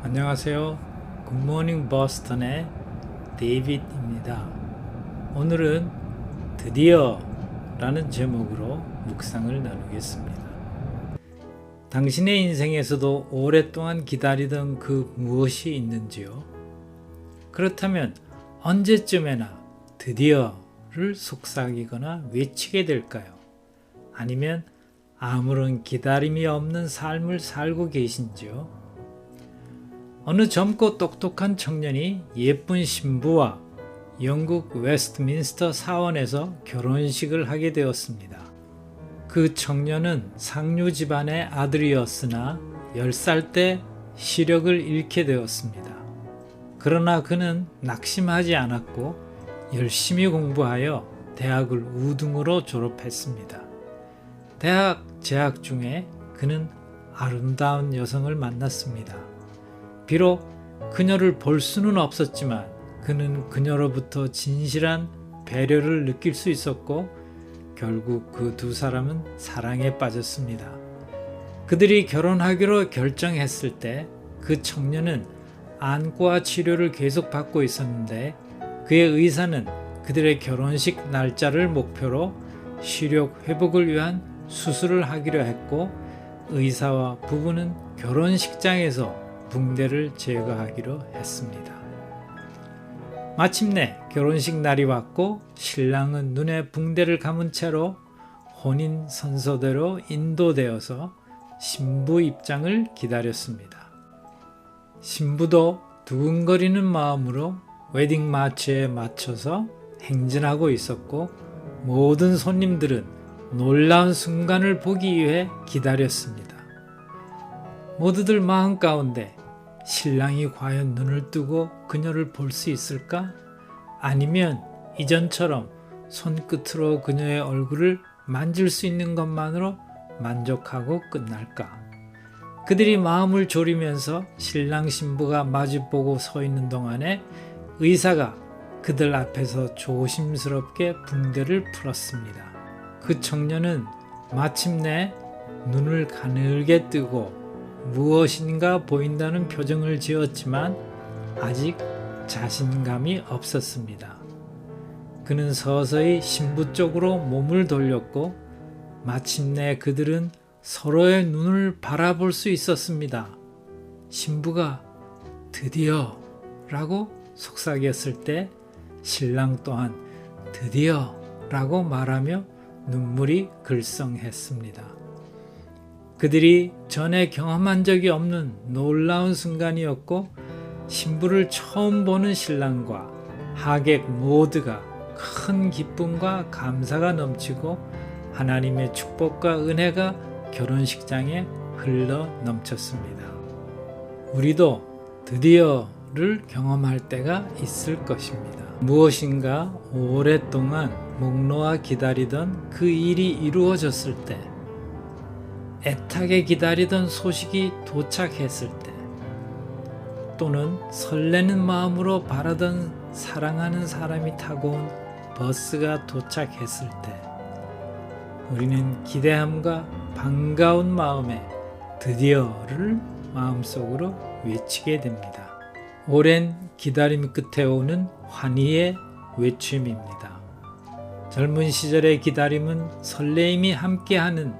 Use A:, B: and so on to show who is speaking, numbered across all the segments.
A: 안녕하세요. 굿모닝 버스턴의 데이빗입니다. 오늘은 드디어 라는 제목으로 묵상을 나누겠습니다. 당신의 인생에서도 오랫동안 기다리던 그 무엇이 있는지요? 그렇다면 언제쯤에나 드디어를 속삭이거나 외치게 될까요? 아니면 아무런 기다림이 없는 삶을 살고 계신지요? 어느 젊고 똑똑한 청년이 예쁜 신부와 영국 웨스트민스터 사원에서 결혼식을 하게 되었습니다. 그 청년은 상류 집안의 아들이었으나 10살 때 시력을 잃게 되었습니다. 그러나 그는 낙심하지 않았고 열심히 공부하여 대학을 우등으로 졸업했습니다. 대학 재학 중에 그는 아름다운 여성을 만났습니다. 비록 그녀를 볼 수는 없었지만 그는 그녀로부터 진실한 배려를 느낄 수 있었고 결국 그 두 사람은 사랑에 빠졌습니다. 그들이 결혼하기로 결정했을 때 그 청년은 안과 치료를 계속 받고 있었는데 그의 의사는 그들의 결혼식 날짜를 목표로 시력 회복을 위한 수술을 하기로 했고 의사와 부부는 결혼식장에서 붕대를 제거하기로 했습니다. 마침내 결혼식 날이 왔고 신랑은 눈에 붕대를 감은 채로 혼인 선서대로 인도되어서 신부 입장을 기다렸습니다. 신부도 두근거리는 마음으로 웨딩 마치에 맞춰서 행진하고 있었고 모든 손님들은 놀라운 순간을 보기 위해 기다렸습니다. 모두들 마음 가운데 신랑이 과연 눈을 뜨고 그녀를 볼 수 있을까? 아니면 이전처럼 손끝으로 그녀의 얼굴을 만질 수 있는 것만으로 만족하고 끝날까? 그들이 마음을 졸이면서 신랑 신부가 마주보고 서 있는 동안에 의사가 그들 앞에서 조심스럽게 붕대를 풀었습니다. 그 청년은 마침내 눈을 가늘게 뜨고 무엇인가 보인다는 표정을 지었지만 아직 자신감이 없었습니다. 그는 서서히 신부 쪽으로 몸을 돌렸고 마침내 그들은 서로의 눈을 바라볼 수 있었습니다. 신부가 드디어 라고 속삭였을 때 신랑 또한 드디어 라고 말하며 눈물이 글썽했습니다. 그들이 전에 경험한 적이 없는 놀라운 순간이었고 신부를 처음 보는 신랑과 하객 모두가 큰 기쁨과 감사가 넘치고 하나님의 축복과 은혜가 결혼식장에 흘러 넘쳤습니다. 우리도 드디어를 경험할 때가 있을 것입니다. 무엇인가 오랫동안 목 놓아 기다리던 그 일이 이루어졌을 때 애타게 기다리던 소식이 도착했을 때 또는 설레는 마음으로 바라던 사랑하는 사람이 타고 온 버스가 도착했을 때 우리는 기대함과 반가운 마음에 드디어를 마음속으로 외치게 됩니다. 오랜 기다림 끝에 오는 환희의 외침입니다. 젊은 시절의 기다림은 설레임이 함께하는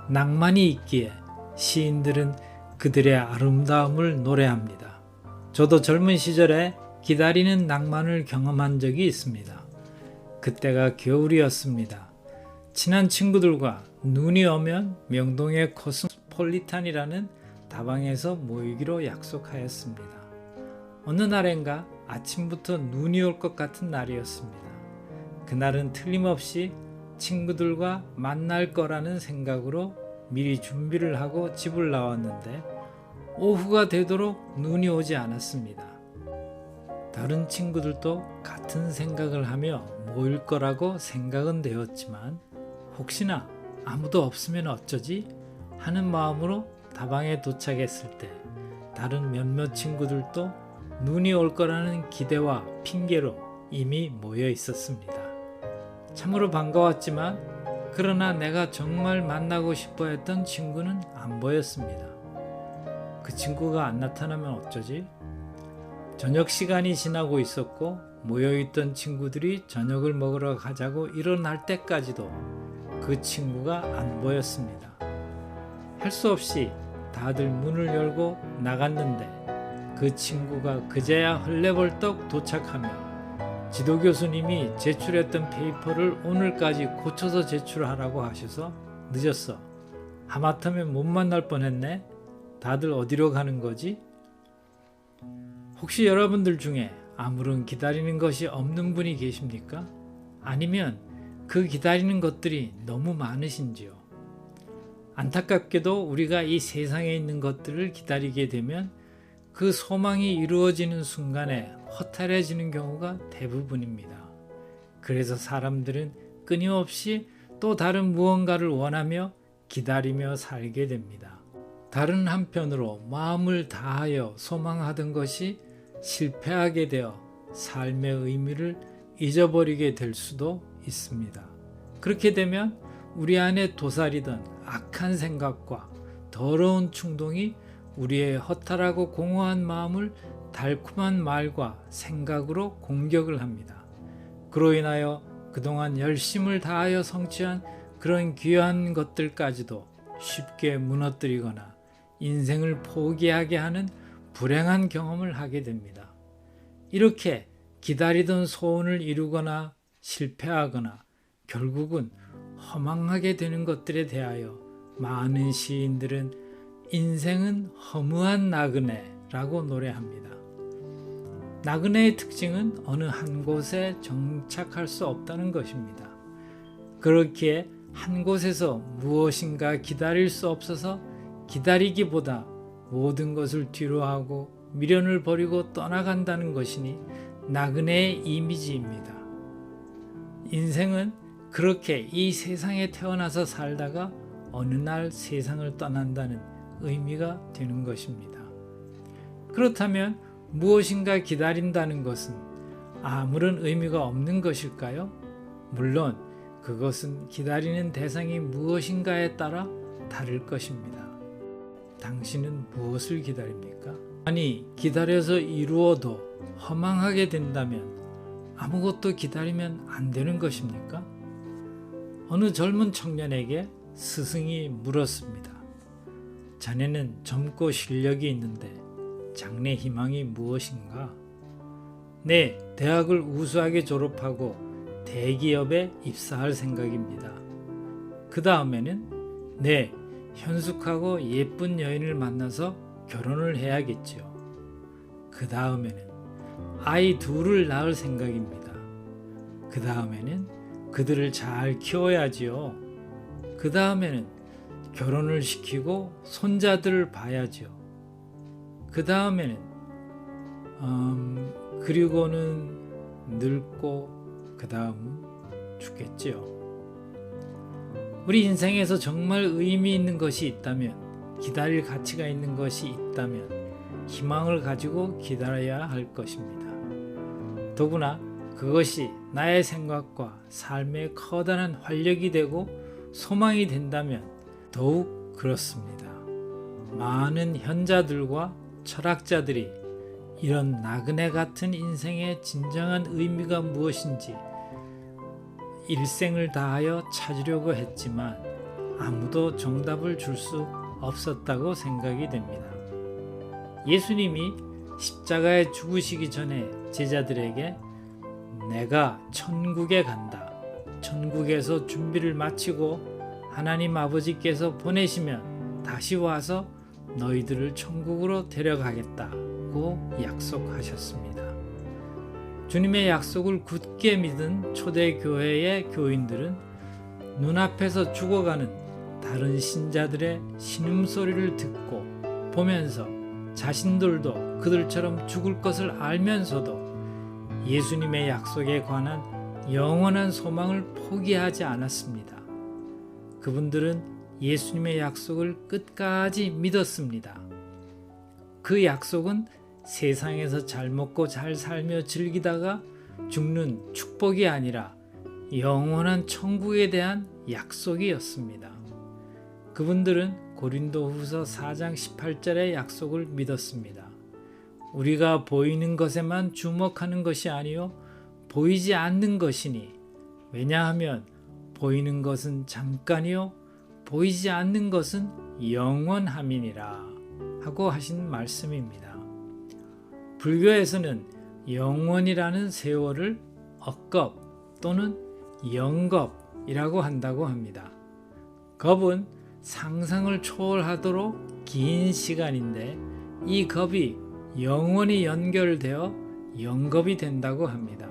A: 낭만이 있기에 시인들은 그들의 아름다움을 노래합니다. 저도 젊은 시절에 기다리는 낭만을 경험한 적이 있습니다. 그때가 겨울이었습니다. 친한 친구들과 눈이 오면 명동의 코스모폴리탄이라는 다방에서 모이기로 약속하였습니다. 어느 날엔가 아침부터 눈이 올 것 같은 날이었습니다. 그날은 틀림없이 친구들과 만날 거라는 생각으로 미리 준비를 하고 집을 나왔는데 오후가 되도록 눈이 오지 않았습니다. 다른 친구들도 같은 생각을 하며 모일 거라고 생각은 되었지만 혹시나 아무도 없으면 어쩌지? 하는 마음으로 다방에 도착했을 때 다른 몇몇 친구들도 눈이 올 거라는 기대와 핑계로 이미 모여 있었습니다. 참으로 반가웠지만 그러나 내가 정말 만나고 싶어 했던 친구는 안 보였습니다. 그 친구가 안 나타나면 어쩌지? 저녁 시간이 지나고 있었고 모여있던 친구들이 저녁을 먹으러 가자고 일어날 때까지도 그 친구가 안 보였습니다. 할 수 없이 다들 문을 열고 나갔는데 그 친구가 그제야 헐레벌떡 도착하며 지도 교수님이 제출했던 페이퍼를 오늘까지 고쳐서 제출하라고 하셔서 늦었어. 하마터면 못 만날 뻔했네. 다들 어디로 가는 거지? 혹시 여러분들 중에 아무런 기다리는 것이 없는 분이 계십니까? 아니면 그 기다리는 것들이 너무 많으신지요? 안타깝게도 우리가 이 세상에 있는 것들을 기다리게 되면 그 소망이 이루어지는 순간에 허탈해지는 경우가 대부분입니다. 그래서 사람들은 끊임없이 또 다른 무언가를 원하며 기다리며 살게 됩니다. 다른 한편으로 마음을 다하여 소망하던 것이 실패하게 되어 삶의 의미를 잊어버리게 될 수도 있습니다. 그렇게 되면 우리 안에 도사리던 악한 생각과 더러운 충동이 우리의 허탈하고 공허한 마음을 달콤한 말과 생각으로 공격을 합니다. 그로 인하여 그동안 열심을 다하여 성취한 그런 귀한 것들까지도 쉽게 무너뜨리거나 인생을 포기하게 하는 불행한 경험을 하게 됩니다. 이렇게 기다리던 소원을 이루거나 실패하거나 결국은 허망하게 되는 것들에 대하여 많은 시인들은 인생은 허무한 나그네라고 노래합니다. 나그네의 특징은 어느 한 곳에 정착할 수 없다는 것입니다. 그렇기에 한 곳에서 무엇인가 기다릴 수 없어서 기다리기보다 모든 것을 뒤로하고 미련을 버리고 떠나간다는 것이니 나그네의 이미지입니다. 인생은 그렇게 이 세상에 태어나서 살다가 어느 날 세상을 떠난다는 의미가 되는 것입니다. 그렇다면 무엇인가 기다린다는 것은 아무런 의미가 없는 것일까요? 물론 그것은 기다리는 대상이 무엇인가에 따라 다를 것입니다. 당신은 무엇을 기다립니까? 아니, 기다려서 이루어도 허망하게 된다면 아무것도 기다리면 안 되는 것입니까? 어느 젊은 청년에게 스승이 물었습니다. 자네는 젊고 실력이 있는데 장래 희망이 무엇인가? 네, 대학을 우수하게 졸업하고 대기업에 입사할 생각입니다. 그 다음에는 네, 현숙하고 예쁜 여인을 만나서 결혼을 해야겠지요. 그 다음에는 아이 둘을 낳을 생각입니다. 그 다음에는 그들을 잘 키워야지요. 그 다음에는 결혼을 시키고 손자들을 봐야지요. 그 다음에는 그리고는 늙고 그 다음은 죽겠지요. 우리 인생에서 정말 의미 있는 것이 있다면, 기다릴 가치가 있는 것이 있다면 희망을 가지고 기다려야 할 것입니다. 더구나 그것이 나의 생각과 삶의 커다란 활력이 되고 소망이 된다면 더욱 그렇습니다. 많은 현자들과 철학자들이 이런 나그네 같은 인생의 진정한 의미가 무엇인지 일생을 다하여 찾으려고 했지만 아무도 정답을 줄 수 없었다고 생각이 됩니다. 예수님이 십자가에 죽으시기 전에 제자들에게 내가 천국에 간다. 천국에서 준비를 마치고 하나님 아버지께서 보내시면 다시 와서 너희들을 천국으로 데려가겠다고 약속하셨습니다. 주님의 약속을 굳게 믿은 초대교회의 교인들은 눈앞에서 죽어가는 다른 신자들의 신음소리를 듣고 보면서 자신들도 그들처럼 죽을 것을 알면서도 예수님의 약속에 관한 영원한 소망을 포기하지 않았습니다. 그분들은 예수님의 약속을 끝까지 믿었습니다. 그 약속은 세상에서 잘 먹고 잘 살며 즐기다가 죽는 축복이 아니라 영원한 천국에 대한 약속이었습니다. 그분들은 고린도후서 4장 18절의 약속을 믿었습니다. 우리가 보이는 것에만 주목하는 것이 아니요 보이지 않는 것이니 왜냐하면 보이는 것은 잠깐이요 보이지 않는 것은 영원함이니라 하고 하신 말씀입니다. 불교에서는 영원이라는 세월을 억겁 또는 영겁이라고 한다고 합니다. 겁은 상상을 초월하도록 긴 시간인데 이 겁이 영원히 연결되어 영겁이 된다고 합니다.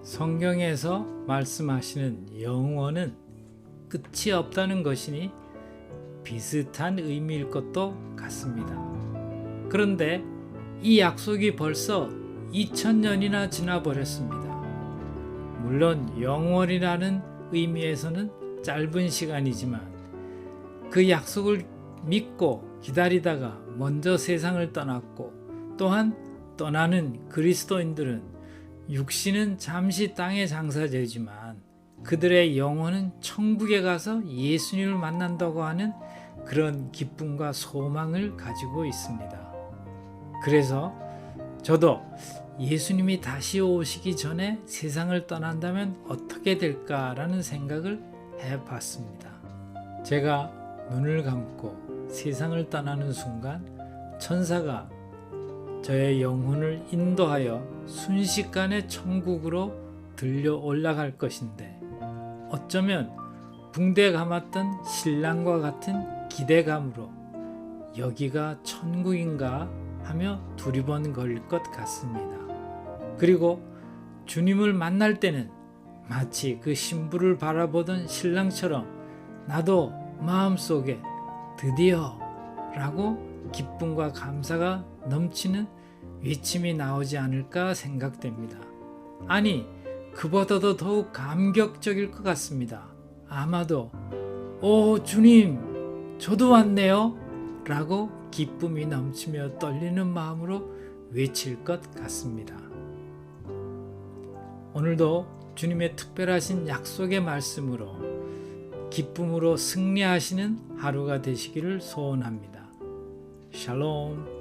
A: 성경에서 말씀하시는 영원은 끝이 없다는 것이니 비슷한 의미일 것도 같습니다. 그런데 이 약속이 벌써 2000년이나 지나버렸습니다. 물론 영원이라는 의미에서는 짧은 시간이지만 그 약속을 믿고 기다리다가 먼저 세상을 떠났고 또한 떠나는 그리스도인들은 육신은 잠시 땅에 장사되지만 그들의 영혼은 천국에 가서 예수님을 만난다고 하는 그런 기쁨과 소망을 가지고 있습니다. 그래서 저도 예수님이 다시 오시기 전에 세상을 떠난다면 어떻게 될까라는 생각을 해봤습니다. 제가 눈을 감고 세상을 떠나는 순간 천사가 저의 영혼을 인도하여 순식간에 천국으로 들려 올라갈 것인데 어쩌면 붕대 감았던 신랑과 같은 기대감으로 여기가 천국인가 하며 두리번거릴 것 같습니다. 그리고 주님을 만날 때는 마치 그 신부를 바라보던 신랑처럼 나도 마음속에 드디어 라고 기쁨과 감사가 넘치는 외침이 나오지 않을까 생각됩니다. 아니, 그보다도 더욱 감격적일 것 같습니다. 아마도 오 주님 저도 왔네요 라고 기쁨이 넘치며 떨리는 마음으로 외칠 것 같습니다. 오늘도 주님의 특별하신 약속의 말씀으로 기쁨으로 승리하시는 하루가 되시기를 소원합니다. 샬롬.